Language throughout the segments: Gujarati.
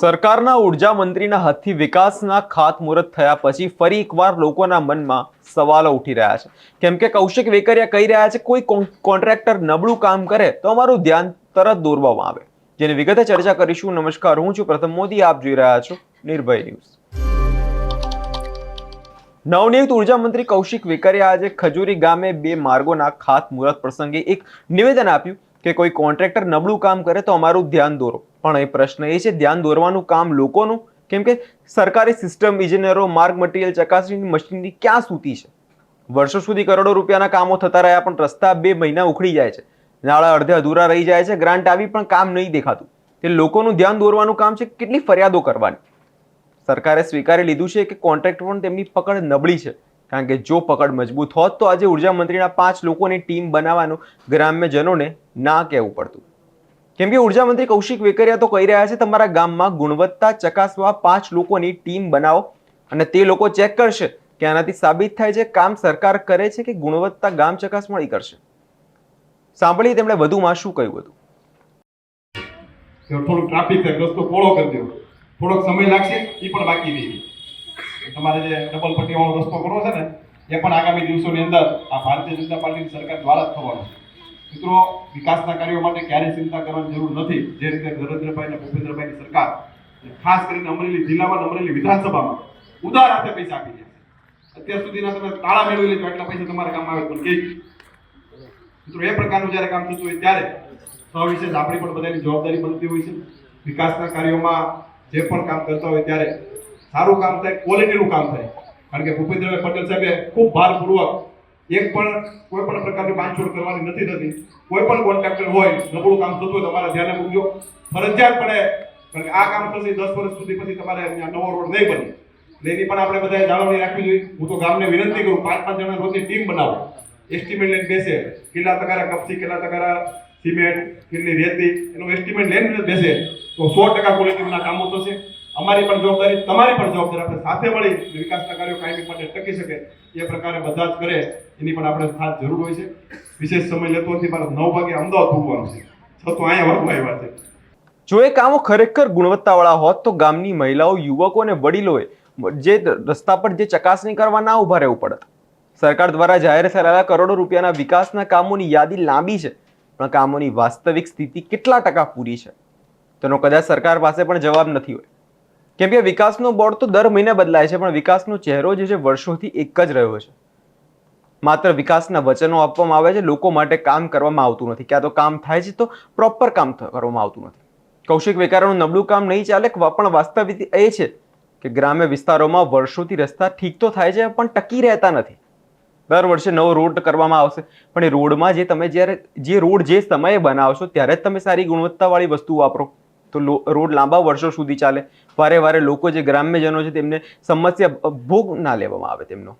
સરકારના ઉર્જા મંત્રીના હાથથી વિકાસના ખાતમુહૂર્ત થયા પછી ફરી એકવાર લોકોના મનમાં સવાલો ઉઠી રહ્યા છે. કેમ કે કૌશિક વેકરિયા કહી રહ્યા છે કોઈ કોન્ટ્રાક્ટર નબળું કામ કરે તો અમારું ધ્યાન તરત દોરવામાં આવે, જેની વિગતે ચર્ચા કરીશું. નમસ્કાર, હું છું પ્રથમ મોદી, આપ જોઈ રહ્યા છો નિર્ભય ન્યૂઝ. નવનિયુક્ત ઉર્જા મંત્રી કૌશિક વેકરિયા આજે ખજૂરી ગામે 2 માર્ગોના ખાતમુહૂર્ત પ્રસંગે એક નિવેદન આપ્યું કે કોઈ કોન્ટ્રાક્ટર નબળું કામ કરે તો અમારું ધ્યાન દોરો. પણ એ પ્રશ્ન એ છે, ધ્યાન દોરવાનું કામ લોકોનું, કેમ કે સરકારી સિસ્ટમ, ઇજનેરો, માર્ગ મટીરિયલ ચકાસણીની મશીનરી ક્યાં સૂતી છે? વર્ષો સુધી કરોડો રૂપિયાના કામો થતા રહ્યા, પણ રસ્તા 2 મહિના ઉખડી જાય છે, નાળા અડધે અધૂરા રહી જાય છે, ગ્રાન્ટ આવી પણ કામ નહીં દેખાતું. તે લોકોનું ધ્યાન દોરવાનું કામ છે. કેટલી ફરિયાદો કરવાની? સરકારે સ્વીકારી લીધું છે કે કોન્ટ્રાક્ટર પણ તેમની પકડ નબળી છે, કારણ કે જો પકડ મજબૂત હોત તો આજે ઉર્જા મંત્રીના 5 લોકોની ટીમ બનાવવાનું ગ્રામ્યજનોને ના કહેવું પડતું. કેમ કે ઉર્જા મંત્રી કૌશિક વેકરિયા તો કહી રહ્યા છે તમારા ગામમાં ગુણવત્તા ચકાસવા 5 લોકોની ટીમ બનાવો અને તે લોકો ચેક કરશે કે આનાથી સાબિત થાય છે કામ સરકાર કરે છે કે ગુણવત્તા ગામ ચકાસણી કરશે. સાંભળીએ તેમણે વધુમાં શું કહ્યું હતું. થોડું ટ્રાફિક છે, રસ્તો પહોળો કરી દો, થોડોક સમય લાગશે, એ પણ બાકી નહીં. તમારે જે ડબલ પટ્ટીવાળો રસ્તો કરવો છે ને, એ પણ આગામી દિવસોની અંદર આ ભારતીય જનતા પાર્ટીની સરકાર દ્વારા જ થવાનો છે. મિત્રો, વિકાસના કાર્યો માટે ક્યારેય ચિંતા કરવાની જરૂર નથી. જે રીતે નરેન્દ્રભાઈ અને ભૂપેન્દ્રભાઈની સરકાર ખાસ કરીને અમરેલી જિલ્લામાં, અમરેલી વિધાનસભામાં ઉદાર હાથે પૈસા આપી રહ્યા છે. અત્યાર સુધીના તમે તાળા મેળવી લેજો એટલા પૈસા તમારા કામમાં આવે પણ કે મિત્રો એ પ્રકારનું જ્યારે કામ થતું હોય ત્યારે સવિશેષ આપણી પણ બધાની જવાબદારી બનતી હોય છે. વિકાસના કાર્યોમાં જે પણ કામ કરતા હોય ત્યારે સારું કામ થાય, ક્વોલિટીનું કામ થાય. કારણ કે ભૂપેન્દ્રભાઈ પટેલ સાહેબે ખૂબ ભારપૂર્વક કોઈ પણ પ્રકારની બાંધછોડ કરવાની નથી થતી. કોઈ પણ કોન્ટ્રાક્ટર હોય, નબળું કામ થતું હોય તમારા ધ્યાને મૂકજો, ફરજિયાત પડે. કારણ કે આ કામ થશે 10 વર્ષ સુધી, પછી તમારે નવો રોડ નહીં બને. એટલે એની પણ આપણે બધાએ જાળવણી રાખવી જોઈએ. હું તો ગામને વિનંતી કરું, 5-5 જણા રોજની ટીમ બનાવો, એસ્ટિમેટ લઈને બેસે, કેટલા તગારા કપચી, કેટલા તગારા સિમેન્ટ, કેટલી રેતી, એનું એસ્ટિમેટ લઈને બેસે તો 100% ક્વોલિટીના કામો થશે. અમારી પણ જવાબદારી, તમારી પણ જવાબદારી, આપણે સાથે મળી વિકાસના કાર્યો કાયમી માટે ટકી શકે એ પ્રકારે બધા જ કરે, એની પણ આપણે ખાસ જરૂર હોય છે. વિશેષ સમય લેતો નથી, મારે 9 વાગે અમદાવાદ પહોંચવાનું છે, છતાં અહીંયા વર્ગમાં આવ્યા છે. જો એ કામો ખરેખર ગુણવત્તાવાળા હોત તો ગામની મહિલાઓ, યુવકો અને વડીલોએ જે રસ્તા પર જે ચકાસણી કરવા ના ઉભા રહેવું પડત. સરકાર દ્વારા જાહેર થયેલા કરોડો રૂપિયાના વિકાસના કામોની યાદી લાંબી છે, પણ કામોની વાસ્તવિક સ્થિતિ કેટલા ટકા પૂરી છે તેનો કદાચ સરકાર પાસે પણ જવાબ નથી હોય. કેમ કે વિકાસનો બોર્ડ તો દર મહિને બદલાય છે, પણ વિકાસનો ચહેરો જે છે વર્ષોથી એક જ રહ્યો છે. માત્ર વિકાસના વચનો આપવામાં આવે છે, લોકો માટે કામ કરવામાં આવતું નથી. ક્યાં તો કામ થાય છે તો પ્રોપર કામ કરવામાં આવતું નથી. કૌશિક વેકરિયાનું નબળું કામ નહીં ચાલે, પણ વાસ્તવિક એ છે કે ગ્રામ્ય વિસ્તારોમાં વર્ષોથી રસ્તા ઠીક તો થાય છે પણ ટકી રહેતા નથી. દર વર્ષે નવો રોડ કરવામાં આવશે, પણ એ રોડમાં જે રોડ જે સમયે બનાવશો ત્યારે જ તમે સારી ગુણવત્તાવાળી વસ્તુ વાપરો તો રોડ લાંબા વર્ષો સુધી ચાલે. વારે વારે લોકો જે ગ્રામ્યજનો છે તેમને સમસ્યા ભોગ ના લેવામાં આવે તેમનો.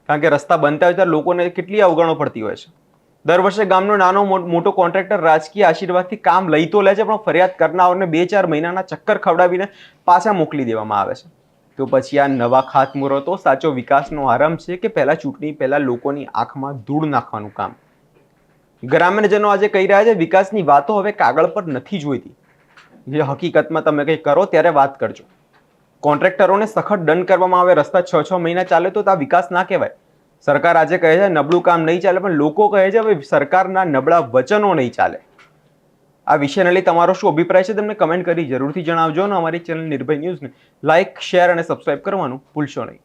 કારણ કે રસ્તા બનતા હોય ત્યારે લોકોને કેટલી અવગણો પડતી હોય છે. દર વર્ષે ગામનો નાનો મોટો કોન્ટ્રાક્ટર રાજકીય આશીર્વાદથી કામ લઈ તો લે છે, પણ ફરિયાદ કરનારને 2-4 મહિનાના ચક્કર ખવડાવીને પાછા મોકલી દેવામાં આવે છે. તો પછી આ નવા ખાતમુહૂર્તો સાચો વિકાસનો આરંભ છે કે પહેલા ચૂંટણી પહેલા લોકોની આંખમાં ધૂળ નાખવાનું કામ? ગ્રામ્યજનો આજે કહી રહ્યા છે વિકાસની વાતો હવે કાગળ પર નથી જોઈતી, જે હકીકતમાં તમે કંઈ કરો ત્યારે વાત કરજો. કોન્ટ્રાક્ટરોને સખત દંડ કરવામાં આવે, રસ્તા 6-6 મહિના ચાલે તો આ વિકાસ ના કહેવાય. સરકાર આજે કહે છે નબળું કામ નહીં ચાલે, પણ લોકો કહે છે હવે સરકારના નબળા વચનો નહીં ચાલે. આ વિષયને લઈ તમારો શું અભિપ્રાય છે તમને કમેન્ટ કરી જરૂરથી જણાવજો અને અમારી ચેનલ નિર્ભય ન્યૂઝને લાઇક, શેર અને સબસ્ક્રાઇબ કરવાનું ભૂલશો નહીં.